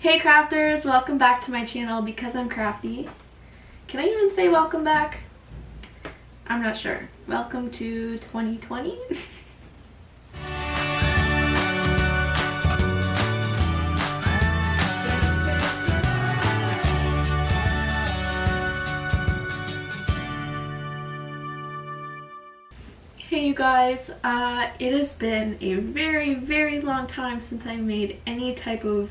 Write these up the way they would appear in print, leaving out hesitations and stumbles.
Hey crafters, welcome back to my channel Because I'm Crafty. Can I even say welcome back? I'm not sure. Welcome to 2020? Hey you guys, it has been a very long time since I made any type of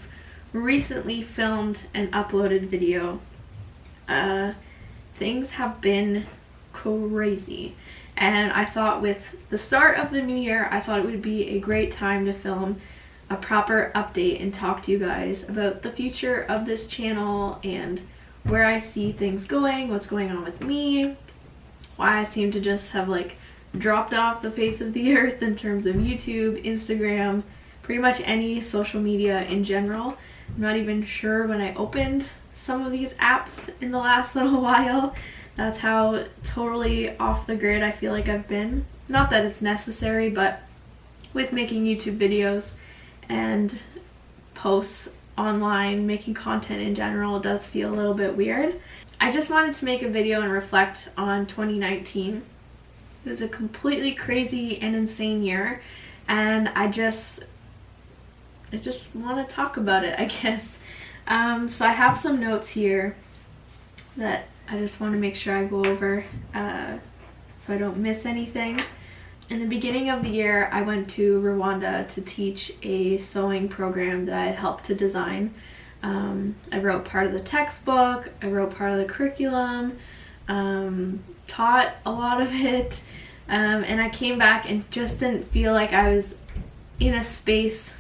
recently filmed and uploaded video. Things have been crazy, and I thought with the start of the new year, I thought it would be a great time to film a proper update and talk to you guys about the future of this channel and where I see things going, what's going on with me, why I seem to just have like dropped off the face of the earth in terms of YouTube, Instagram, pretty much any social media in general. I'm not even sure when I opened some of these apps in the last little while. That's how totally off the grid I feel like I've been. Not that it's necessary, but with making YouTube videos and posts online, making content in general, it does feel a little bit weird. I just wanted to make a video and reflect on 2019. It was a completely crazy and insane year, and I just want to talk about it, I guess. So I have some notes here that I just want to make sure I go over so I don't miss anything. In the beginning of the year, I went to Rwanda to teach a sewing program that I had helped to design. I wrote part of the textbook, I wrote part of the curriculum, taught a lot of it, and I came back and just didn't feel like I was in a space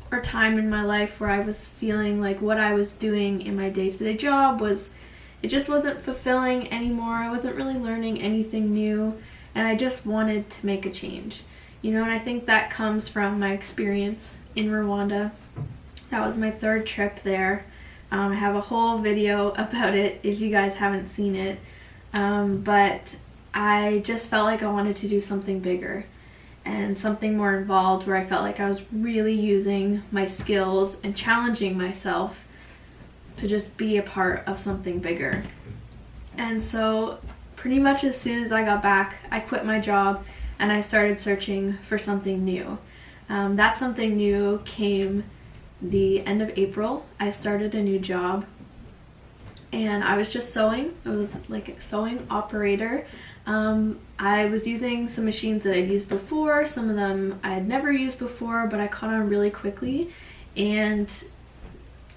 or time in my life where I was feeling like what I was doing in my day-to-day job it just wasn't fulfilling anymore. I wasn't really learning anything new, and I just wanted to make a change, you know. And I think that comes from my experience in Rwanda. That was my third trip there. I have a whole video about it if you guys haven't seen it, but I just felt like I wanted to do something bigger and something more involved, where I felt like I was really using my skills and challenging myself to just be a part of something bigger. And so pretty much as soon as I got back, I quit my job and I started searching for something new. That something new came the end of April. I started a new job and I was just sewing. It was like a sewing operator. I was using some machines that I'd used before. Some of them I had never used before, but I caught on really quickly, and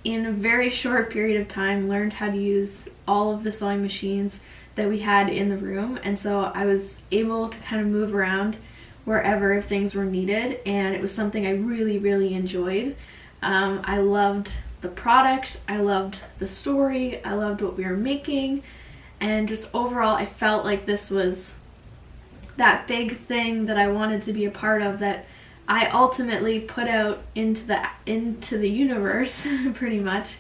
in a very short period of time learned how to use all of the sewing machines that we had in the room. And so I was able to kind of move around wherever things were needed, and it was something I really enjoyed. I loved the product, I loved the story, I loved what we were making, and just overall I felt like this was that big thing that I wanted to be a part of, that I ultimately put out into the universe pretty much.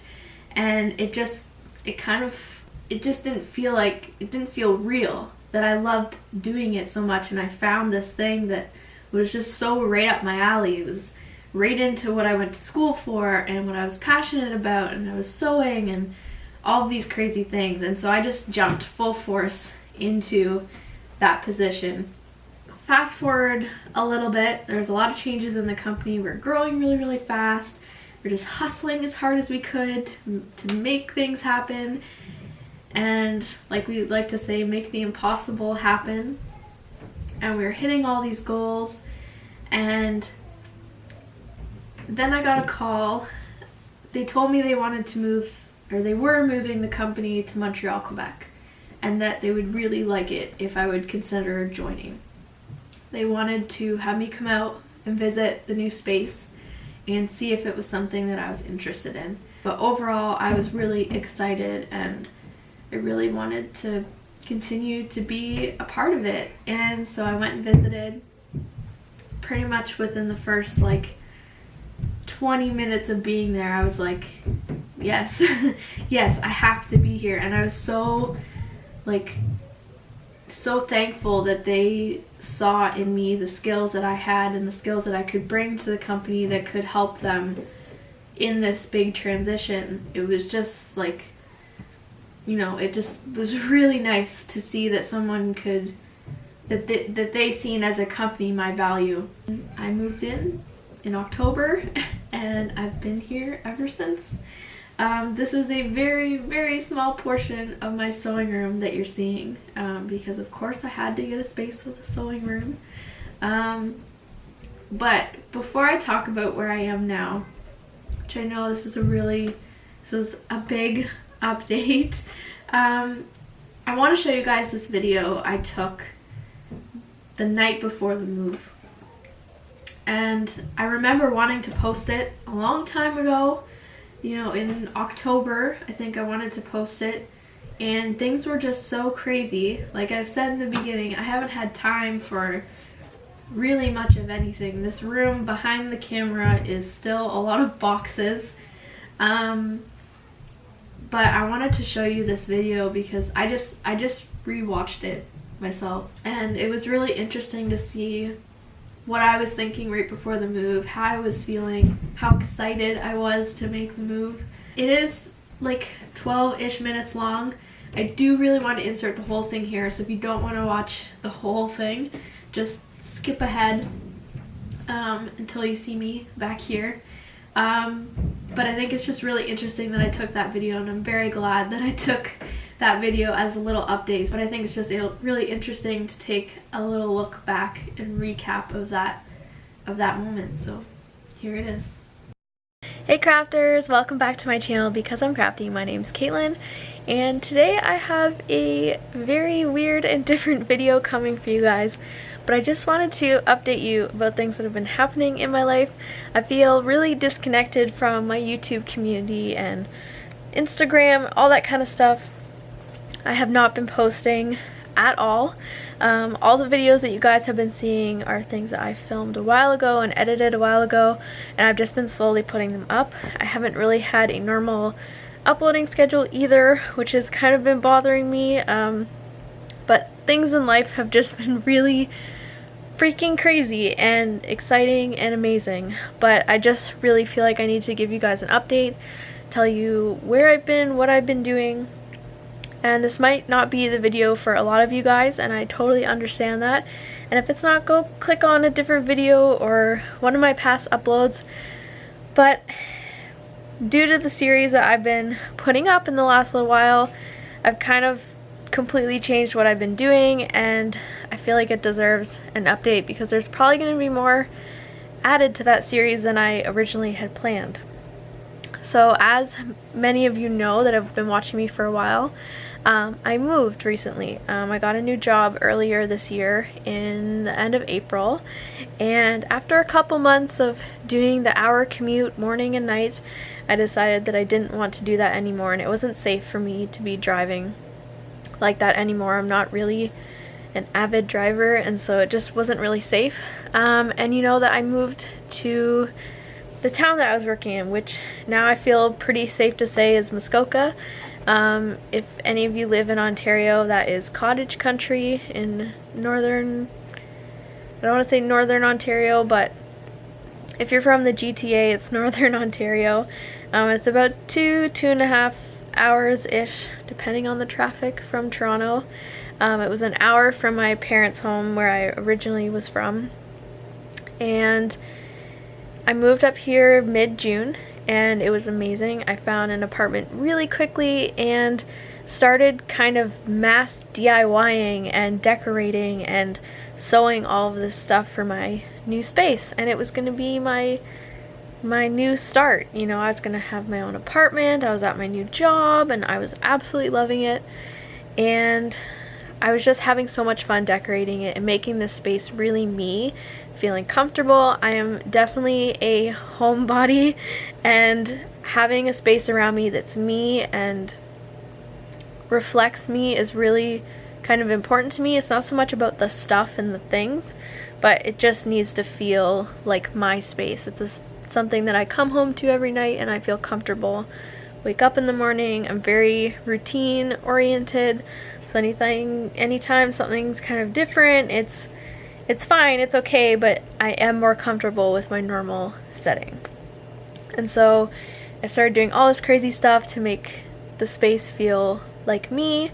And it just didn't feel real, that I loved doing it so much, and I found this thing that was just so right up my alley. It was right into what I went to school for and what I was passionate about, and I was sewing and all of these crazy things. And so I just jumped full force into that position. Fast forward a little bit, there's a lot of changes in the company. We're growing really fast. We're just hustling as hard as we could to make things happen, and like we like to say, make the impossible happen. And we were hitting all these goals, and then I got a call. They told me they wanted to move, or they were moving the company to Montreal, Quebec, and that they would really like it if I would consider joining. They wanted to have me come out and visit the new space and see if it was something that I was interested in. But overall, I was really excited, and I really wanted to continue to be a part of it. And so I went and visited. Pretty much within the first like 20 minutes of being there, I was like, yes, yes, I have to be here. And I was so thankful that they saw in me the skills that I had and the skills that I could bring to the company that could help them in this big transition, it was just like, you know, it just was really nice to see that someone could, that they seen as a company my value. I moved in October and I've been here ever since. This is a very, very small portion of my sewing room that you're seeing, because of course I had to get a space with a sewing room. But before I talk about where I am now, which I know this is a big update, I want to show you guys this video I took the night before the move. And I remember wanting to post it a long time ago, you know, in October, I think I wanted to post it, and things were just so crazy. Like I've said in the beginning, I haven't had time for really much of anything. This room behind the camera is still a lot of boxes. But I wanted to show you this video because I just rewatched it myself, and it was really interesting to see what I was thinking right before the move, how I was feeling, how excited I was to make the move. It is like 12-ish minutes long. I do really want to insert the whole thing here, so if you don't want to watch the whole thing, just skip ahead until you see me back here. But I think it's just really interesting that I took that video, and I'm very glad that I took that video as a little update. But I think it's just really interesting to take a little look back and recap of that moment. So here it is. Hey crafters, welcome back to my channel Because I'm Crafty. My name's Katelyn, and today I have a very weird and different video coming for you guys. But I just wanted to update you about things that have been happening in my life. I feel really disconnected from my YouTube community and Instagram, all that kind of stuff. I have not been posting at all. All the videos that you guys have been seeing are things that I filmed a while ago and edited a while ago, and I've just been slowly putting them up. I haven't really had a normal uploading schedule either, which has kind of been bothering me. But things in life have just been really freaking crazy and exciting and amazing. But I just really feel like I need to give you guys an update, tell you where I've been, what I've been doing. And this might not be the video for a lot of you guys, and I totally understand that. And if it's not, go click on a different video or one of my past uploads. But due to the series that I've been putting up in the last little while, I've kind of completely changed what I've been doing, and I feel like it deserves an update because there's probably going to be more added to that series than I originally had planned. So as many of you know that have been watching me for a while, I moved recently. I got a new job earlier this year in the end of April, and after a couple months of doing the hour commute morning and night, I decided that I didn't want to do that anymore, and it wasn't safe for me to be driving like that anymore. I'm not really an avid driver, and so it just wasn't really safe. And you know that I moved to the town that I was working in, which now I feel pretty safe to say is Muskoka. If any of you live in Ontario, that is cottage country in northern, I don't want to say northern Ontario, but if you're from the GTA, it's northern Ontario. It's about 2.5 hours-ish, depending on the traffic, from Toronto. It was an hour from my parents' home where I originally was from. And I moved up here mid-June, and it was amazing. I found an apartment really quickly and started kind of mass DIYing and decorating and sewing all of this stuff for my new space. And it was going to be my new start. You know, I was going to have my own apartment, I was at my new job, and I was absolutely loving it. And I was just having so much fun decorating it and making this space really me, feeling comfortable. I am definitely a homebody, and having a space around me that's me and reflects me is really kind of important to me. It's not so much about the stuff and the things, but it just needs to feel like my space. It's something that I come home to every night and I feel comfortable. Wake up in the morning, I'm very routine oriented, so anytime something's kind of different, it's fine, it's okay, but I am more comfortable with my normal setting. And so I started doing all this crazy stuff to make the space feel like me.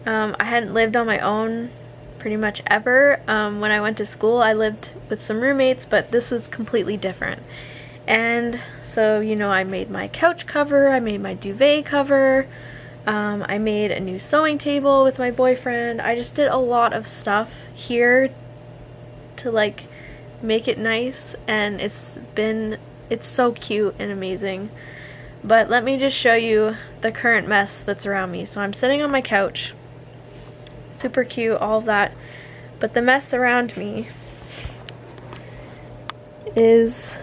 I hadn't lived on my own pretty much ever. When I went to school, I lived with some roommates, but this was completely different. And so, you know, I made my couch cover, I made my duvet cover, I made a new sewing table with my boyfriend. I just did a lot of stuff here to like make it nice, and it's so cute and amazing. But let me just show you the current mess that's around me. So I'm sitting on my couch, super cute, all of that, but the mess around me is,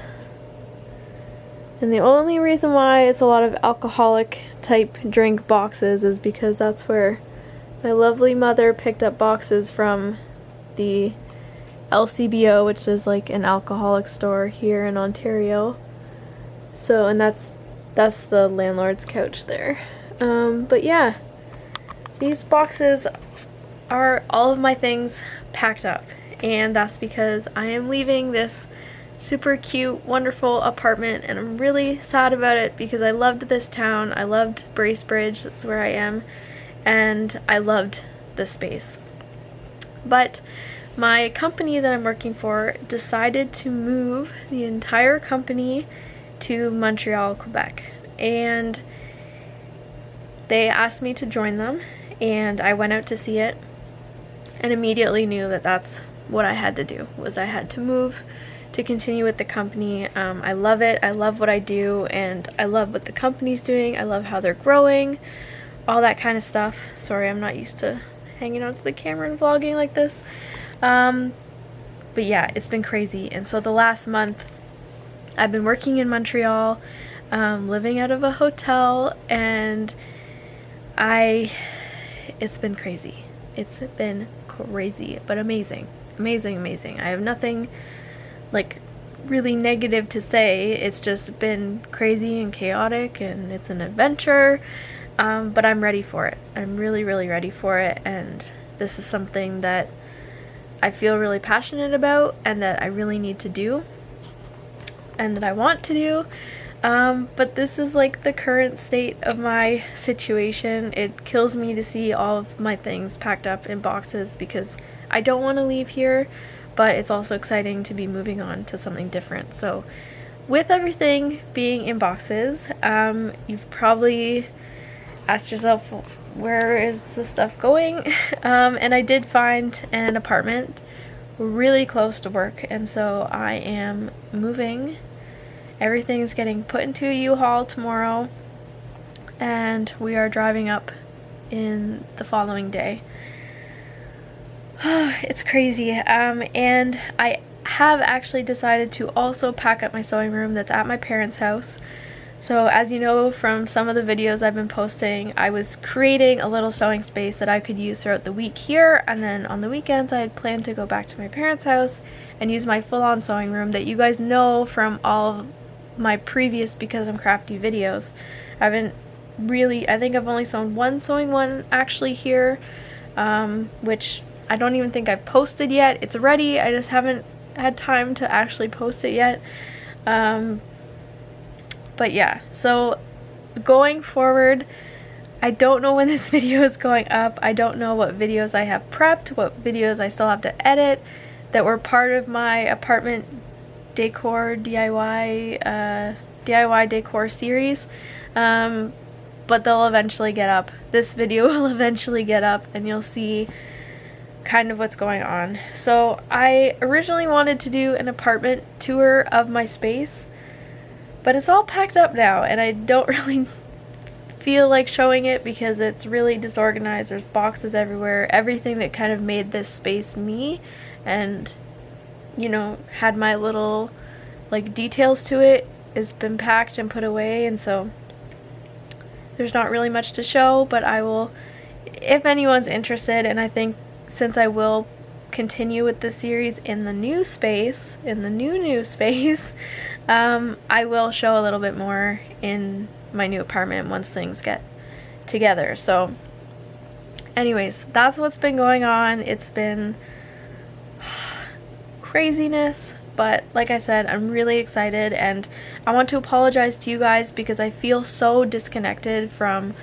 and the only reason why it's a lot of alcoholic type drink boxes is because that's where my lovely mother picked up boxes from the LCBO, which is like an alcoholic store here in Ontario. So, and that's the landlord's couch there. But yeah, these boxes are all of my things packed up, and that's because I am leaving this super cute, wonderful apartment, and I'm really sad about it because I loved this town. I loved Bracebridge, that's where I am, and I loved this space. But my company that I'm working for decided to move the entire company to Montreal, Quebec, and they asked me to join them, and I went out to see it and immediately knew that that's what I had to do, was I had to move to continue with the company. I love it, I love what I do, and I love what the company's doing. I love how they're growing, all that kind of stuff. Sorry, I'm not used to hanging onto the camera and vlogging like this. But yeah, it's been crazy. And so the last month I've been working in Montreal, living out of a hotel, and it's been crazy. It's been crazy, but amazing. Amazing, amazing. I have nothing like really negative to say. It's just been crazy and chaotic, and it's an adventure, but I'm ready for it. I'm really, really ready for it, and this is something that I feel really passionate about and that I really need to do and that I want to do. But this is like the current state of my situation. It kills me to see all of my things packed up in boxes because I don't want to leave here, but it's also exciting to be moving on to something different. So with everything being in boxes, you've probably asked yourself, where is the stuff going? And I did find an apartment really close to work, and so I am moving. Everything's getting put into a U-Haul tomorrow, and we are driving up in the following day. It's crazy. And I have actually decided to also pack up my sewing room that's at my parents' house. So as you know from some of the videos I've been posting, I was creating a little sewing space that I could use throughout the week here, and then on the weekends I had planned to go back to my parents' house and use my full-on sewing room that you guys know from all of my previous Because I'm Crafty videos. I think I've only sewn one sewing one actually here, which I don't even think I've posted yet. It's ready, I just haven't had time to actually post it yet. But yeah, so going forward, I don't know when this video is going up. I don't know what videos I have prepped, what videos I still have to edit that were part of my apartment decor DIY decor series, but they'll eventually get up. This video will eventually get up, and you'll see kind of what's going on. So I originally wanted to do an apartment tour of my space, but it's all packed up now, and I don't really feel like showing it because it's really disorganized. There's boxes everywhere. Everything that kind of made this space me and, you know, had my little like details to it has been packed and put away, and so there's not really much to show. But I will, if anyone's interested, and I think since I will continue with the series in the new space, I will show a little bit more in my new apartment once things get together. So anyways, that's what's been going on. It's been craziness, but like I said, I'm really excited, and I want to apologize to you guys because I feel so disconnected from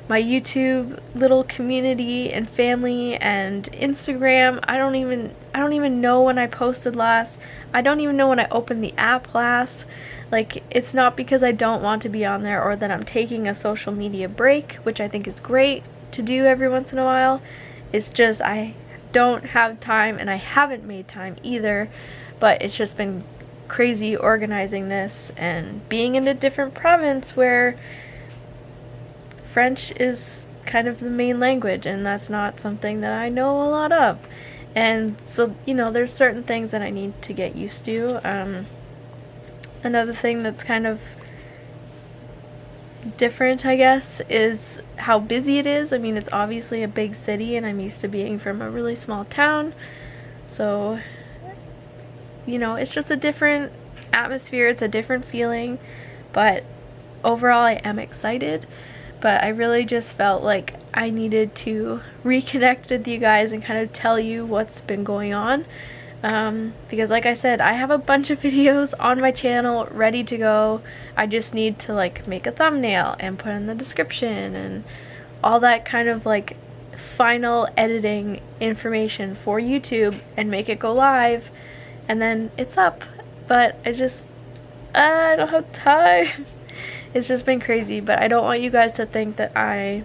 my YouTube little community and family and Instagram. I don't even know when I posted last. I don't even know when I opened the app last. Like, it's not because I don't want to be on there or that I'm taking a social media break, which I think is great to do every once in a while. It's just I don't have time, and I haven't made time either, but it's just been crazy organizing this and being in a different province where French is kind of the main language, and that's not something that I know a lot of. And so, you know, there's certain things that I need to get used to. Another thing that's kind of different, I guess, is how busy it is. I mean, it's obviously a big city, and I'm used to being from a really small town. So, you know, it's just a different atmosphere, it's a different feeling, but overall I am excited. But I really just felt like I needed to reconnect with you guys and kind of tell you what's been going on. Because like I said, I have a bunch of videos on my channel ready to go. I just need to like make a thumbnail and put in the description and all that kind of like final editing information for YouTube and make it go live, and then it's up. But I don't have time. It's just been crazy, but I don't want you guys to think that I'm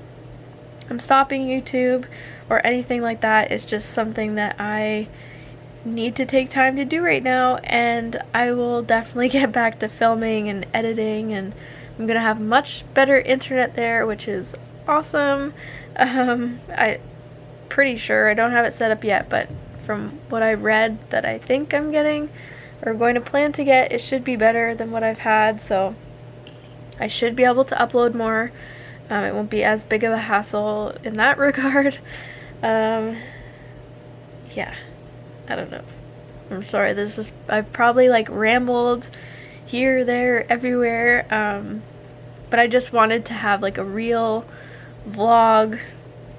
stopping YouTube or anything like that. It's just something that I need to take time to do right now, and I will definitely get back to filming and editing, and I'm gonna have much better internet there, which is awesome. I'm pretty sure, I don't have it set up yet, but from what I read that I think I'm getting or going to plan to get, it should be better than what I've had, so I should be able to upload more. It won't be as big of a hassle in that regard. Yeah, I don't know. I'm sorry, I've probably like rambled here, there, everywhere, but I just wanted to have like a real vlog,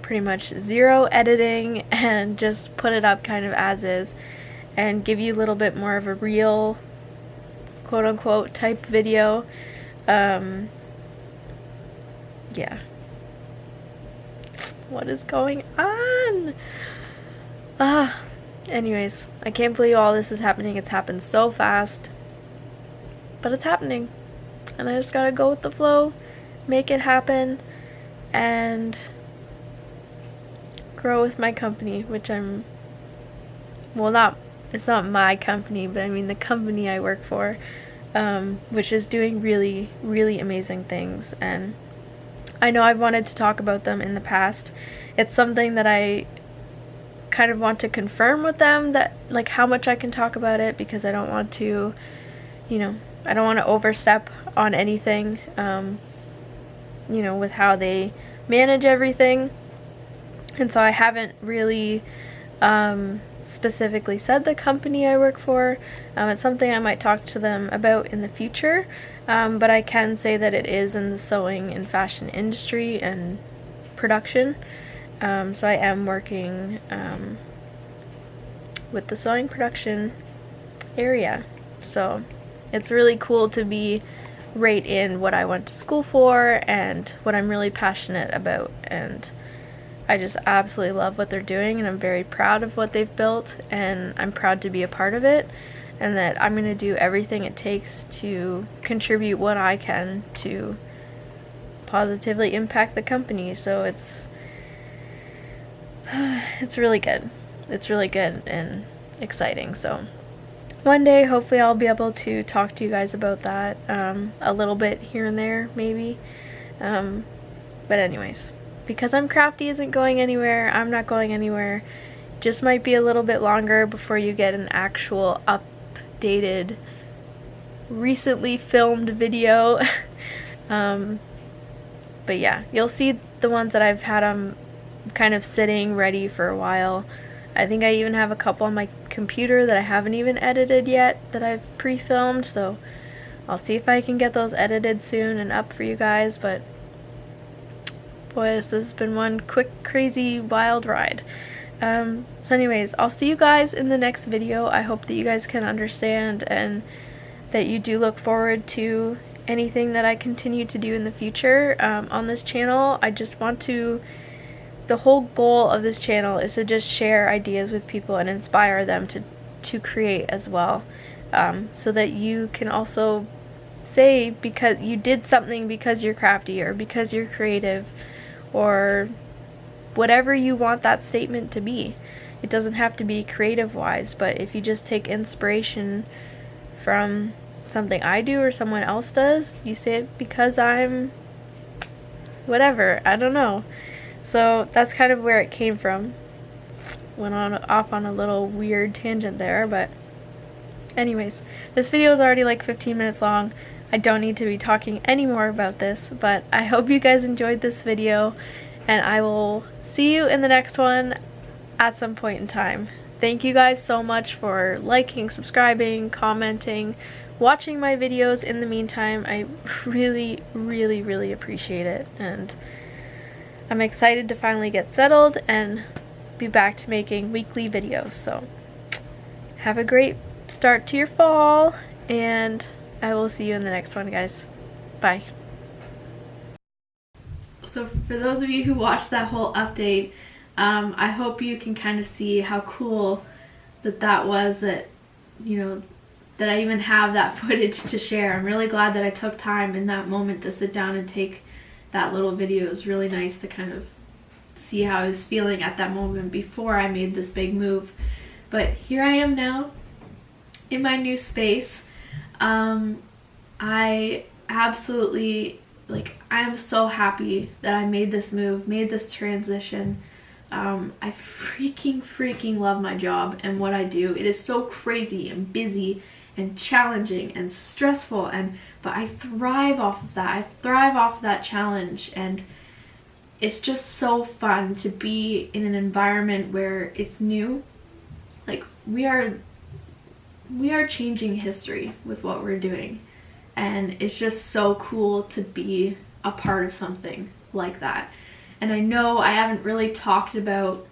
pretty much zero editing, and just put it up kind of as is and give you a little bit more of a real quote-unquote type video. Yeah. What is going on? Anyways, I can't believe all this is happening. It's happened so fast, but it's happening, and I just gotta go with the flow, make it happen, and grow with my company, which it's not my company, but I mean the company I work for, which is doing really, really amazing things. And I know I've wanted to talk about them in the past. It's something that I kind of want to confirm with them, that like how much I can talk about it, because I don't want to, you know, I don't want to overstep on anything, you know, with how they manage everything. And so I haven't really specifically said the company I work for. It's something I might talk to them about in the future, but I can say that it is in the sewing and fashion industry and production. So I am working with the sewing production area. So it's really cool to be right in what I went to school for and what I'm really passionate about, and I just absolutely love what they're doing, and I'm very proud of what they've built, and I'm proud to be a part of it, and that I'm going to do everything it takes to contribute what I can to positively impact the company. So it's really good. It's really good and exciting. So one day, hopefully, I'll be able to talk to you guys about that a little bit here and there, maybe. But anyways, Because I'm Crafty isn't going anywhere, I'm not going anywhere. Just might be a little bit longer before you get an actual updated, recently filmed video. But yeah, you'll see the ones that I've had kind of sitting ready for a while. I think I even have a couple on my computer that I haven't even edited yet that I've pre-filmed, so I'll see if I can get those edited soon and up for you guys. But boys, this has been one quick, crazy, wild ride. So anyways, I'll see you guys in the next video. I hope that you guys can understand and that you do look forward to anything that I continue to do in the future on this channel. I just want to, the whole goal of this channel is to just share ideas with people and inspire them to create as well, so that you can also say because you did something because you're crafty or because you're creative or whatever you want that statement to be. It doesn't have to be creative wise, but if you just take inspiration from something I do or someone else does, you say it because I'm whatever, I don't know. So that's kind of where it came from. Went off on a little weird tangent there, but anyways, this video is already like 15 minutes long. I don't need to be talking any more about this, but I hope you guys enjoyed this video, and I will see you in the next one at some point in time. Thank you guys so much for liking, subscribing, commenting, watching my videos in the meantime. I really, really, really appreciate it, and I'm excited to finally get settled and be back to making weekly videos. So have a great start to your fall, and I will see you in the next one, guys. Bye. So for those of you who watched that whole update, I hope you can kind of see how cool that was, that, you know, that I even have that footage to share. I'm really glad that I took time in that moment to sit down and take that little video. It was really nice to kind of see how I was feeling at that moment before I made this big move. But here I am now in my new space. I absolutely, like, I am so happy that I made this move, made this transition. I freaking love my job and what I do. It is so crazy and busy and challenging and stressful, but I thrive off of that. I thrive off of that challenge, and it's just so fun to be in an environment where it's new. Like, we are changing history with what we're doing, and it's just so cool to be a part of something like that. And I know I haven't really talked about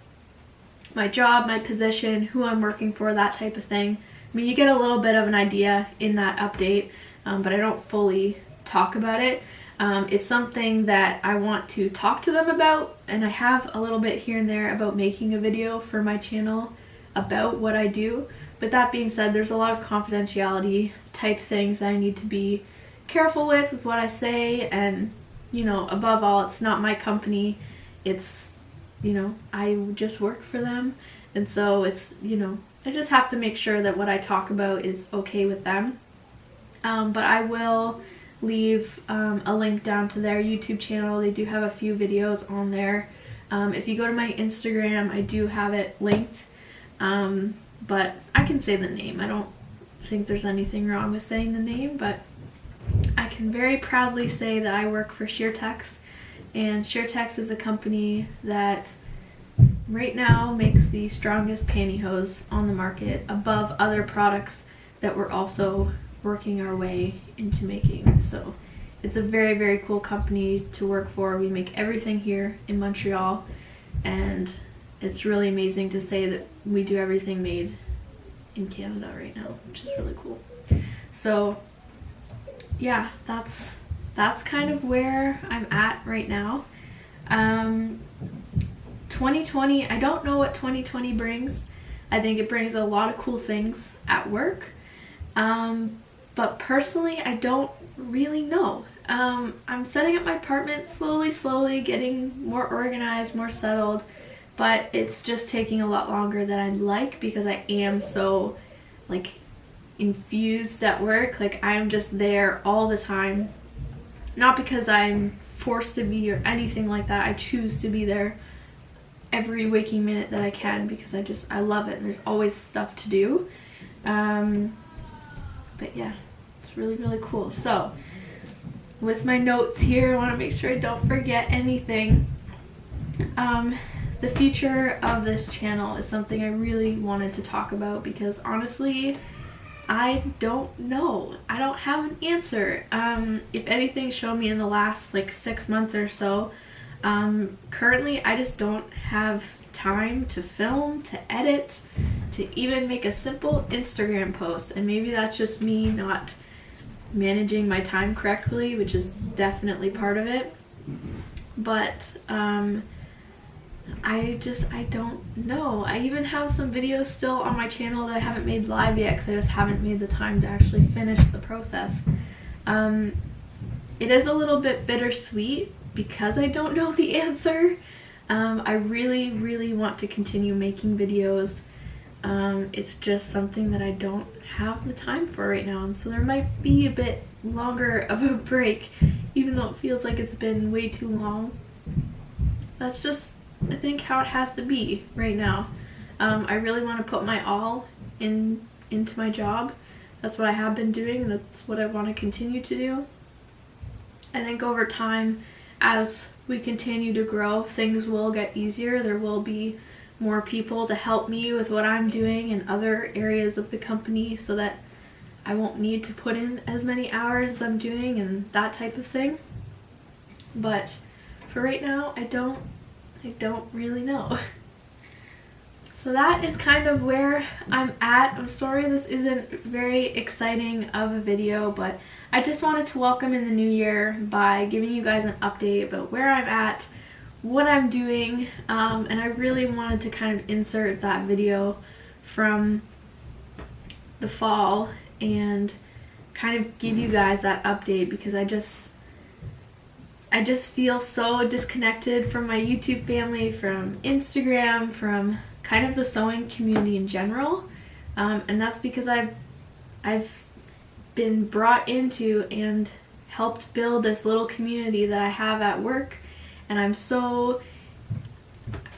my job, my position, who I'm working for, that type of thing. I mean, you get a little bit of an idea in that update, but I don't fully talk about it. It's something that I want to talk to them about, and I have a little bit here and there about making a video for my channel about what I do. But that being said, there's a lot of confidentiality type things that I need to be careful with what I say, and, you know, above all, it's not my company. It's, you know, I just work for them, and so it's, you know, I just have to make sure that what I talk about is okay with them. But I will leave a link down to their YouTube channel. They do have a few videos on there. If you go to my Instagram, I do have it linked. But I can say the name. I don't think there's anything wrong with saying the name, but I can very proudly say that I work for Sheertex, and Sheertex is a company that right now makes the strongest pantyhose on the market, above other products that we're also working our way into making. So it's a very, very cool company to work for. We make everything here in Montreal, and it's really amazing to say that we do everything made in Canada right now, which is really cool. So yeah, that's kind of where I'm at right now. 2020, I don't know what 2020 brings. I think it brings a lot of cool things at work, but personally I don't really know. I'm setting up my apartment slowly, getting more organized, more settled, but it's just taking a lot longer than I'd like, because I am so, like, infused at work. Like, I'm just there all the time, not because I'm forced to be or anything like that. I choose to be there every waking minute that I can, because I love it, and there's always stuff to do. But yeah, it's really, really cool. So with my notes here, I want to make sure I don't forget anything. The future of this channel is something I really wanted to talk about, because honestly, I don't know. I don't have an answer. If anything, show me in the last like 6 months or so. Currently, I just don't have time to film, to edit, to even make a simple Instagram post. And maybe that's just me not managing my time correctly, which is definitely part of it. But I don't know. I even have some videos still on my channel that I haven't made live yet because I just haven't made the time to actually finish the process. It is a little bit bittersweet because I don't know the answer. I really want to continue making videos. It's just something that I don't have the time for right now, and so there might be a bit longer of a break, even though it feels like it's been way too long. That's just, I think, how it has to be right now. I really want to put my all into my job. That's what I have been doing, and that's what I want to continue to do. I think over time, as we continue to grow, things will get easier. There will be more people to help me with what I'm doing in other areas of the company, so that I won't need to put in as many hours as I'm doing and that type of thing. But for right now, I don't really know. So that is kind of where I'm at. I'm sorry this isn't very exciting of a video, but I just wanted to welcome in the new year by giving you guys an update about where I'm at, what I'm doing, and I really wanted to kind of insert that video from the fall and kind of give you guys that update, because I just feel so disconnected from my YouTube family, from Instagram, from kind of the sewing community in general, and that's because I've been brought into and helped build this little community that I have at work, and I'm so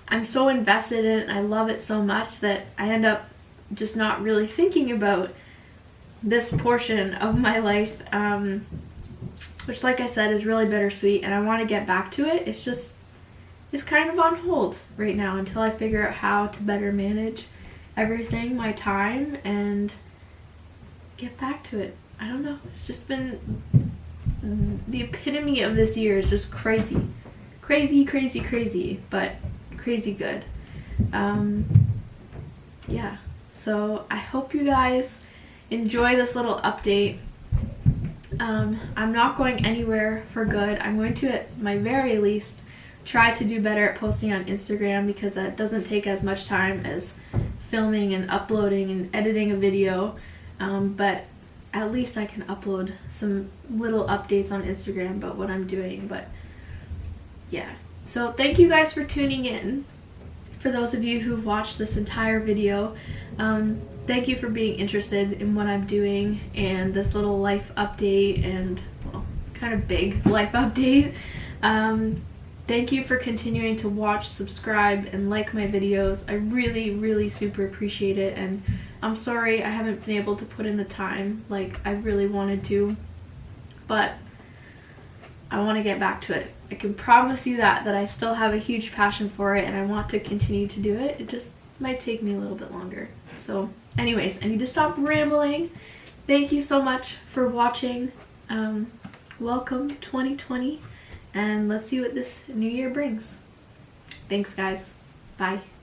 invested in it, and I love it so much that I end up just not really thinking about this portion of my life, which, like I said, is really bittersweet, and I want to get back to it. It's kind of on hold right now until I figure out how to better manage everything, my time, and get back to it. I don't know. It's just been the epitome of this year is just crazy, but crazy good. Yeah, so I hope you guys enjoy this little update. I'm not going anywhere for good. I'm going to, at my very least, try to do better at posting on Instagram, because that doesn't take as much time as filming and uploading and editing a video, but at least I can upload some little updates on Instagram about what I'm doing. But yeah, so thank you guys for tuning in. For those of you who've watched this entire video, thank you for being interested in what I'm doing and this little life update, and, well, kind of big life update. Thank you for continuing to watch, subscribe, and like my videos. I really super appreciate it, and I'm sorry I haven't been able to put in the time like I really wanted to, but I want to get back to it. I can promise you that I still have a huge passion for it, and I want to continue to do it. It just might take me a little bit longer. So anyways, I need to stop rambling. Thank you so much for watching. Welcome 2020, and let's see what this new year brings. Thanks guys. Bye.